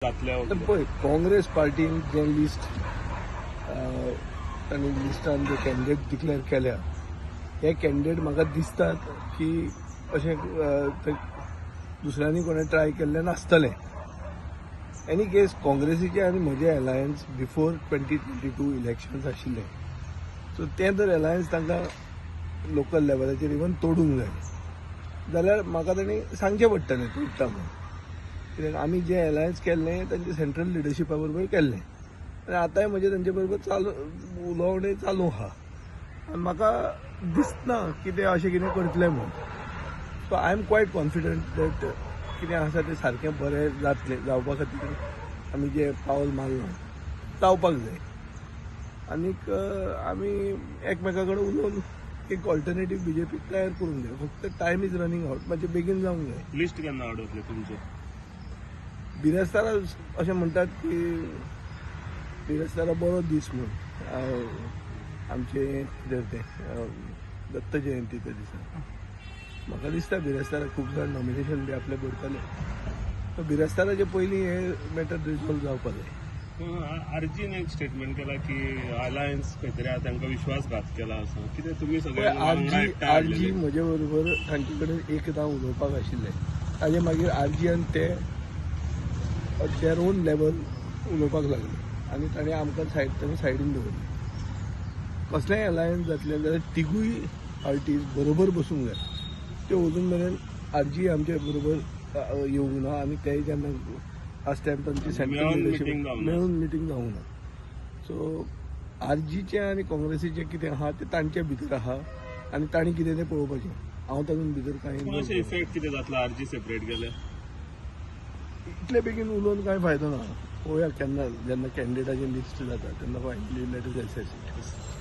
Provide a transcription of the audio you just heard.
घातल्या पळय काँग्रेस पार्टीन जे लिस्ट तांणी लिस्टान जे कॅन्डिडेट डिक्लेअर केल्या हे कॅन्डिडेट म्हाका दिसतात की अशें दुसऱ्यांनी कोणें ट्राय केल्लें नासतलें. एनी केस काँग्रेसीचें आनी म्हजें अलायन्स बिफोर 2022 इलेक्शन्स आशिल्लें. सो तें जर अलायन्स तांकां लोकल लेवलाचेर इवन तोडूंक जाय जाल्यार म्हाका तांणी सांगचें पडटलें तोडटा म्हणून. कित्याक आमी जें अलायन्स केल्लें तांचे सेंट्रल लिडरशिपा बरोबर केल्लें आनी आतांय म्हजें तांचे बरोबर उलोवणें चालू आहा आनी म्हाका दिसना की ते अशें कितें करतले म्हणून. So I am quite confident that कितें आसा तें सारकें बरें जातलें. जावपा खातीर आमी जें पावल मारलां जावपाक जाय आनीक आमी एकमेका कडेन उलोवन एक ऑल्टरनेटीव बीजेपी तयार करूंक जाय. फक्त टायम इज रनिंग आउट. मातशें बेगीन जावंक जाय. लिस्ट केन्ना आवट जातलें तुमचें? बिरेस्तारा अशें म्हणटात की बिरेस्तारा बरो दीस म्हणून आमचे कितें तें दत्त जयंती त्या दिसा म्हाका दिसता बिरेस्तारा खूब जाण नॉमिनेशन बी आपलें भरतले. सो बिरेस्ताराचे पयलीं हे मॅटर रिजॉल्व जावपाक जाय. आरजीन एक स्टेटमेंट केला की अलायन्स खंय तरी तांकां विश्वासघात केला असो. कितें तुमी सगळे आरजी म्हजे बरोबर तांचे कडेन एकदां उलोवपाक आशिल्लें. ताजे मागीर आरजी आनी ते देर ओन लेवल उलोवपाक लागले आनी ताणें आमकां सायडीन दवरलें. कसलेंय अलायन्स जातलें जाल्यार तिगूय पार्टीज बरोबर बसूंक जाय. त्यो अजून मेरेन आरजी आमचे बरोबर येवंक ना आनी तेय जेन्ना फर्स्ट टायम तांची सेंट्रल लिडरशीप मेळून मिटींग जावंक ना. सो आरजीचें आनी काँग्रेसीचें कितें आहा तें तांचे भितर आहा आनी तांणी कितें तें पळोवपाचें. हांव तातूंत भितर कांय इफेक्ट कितें जातलो आरजी सेपरेट केले इतले बेगीन उलोवन कांय फायदो ना. पळोवया केन्ना जेन्ना कॅन्डिडेटाची लिस्ट जाता तेन्ना finally let us assess it.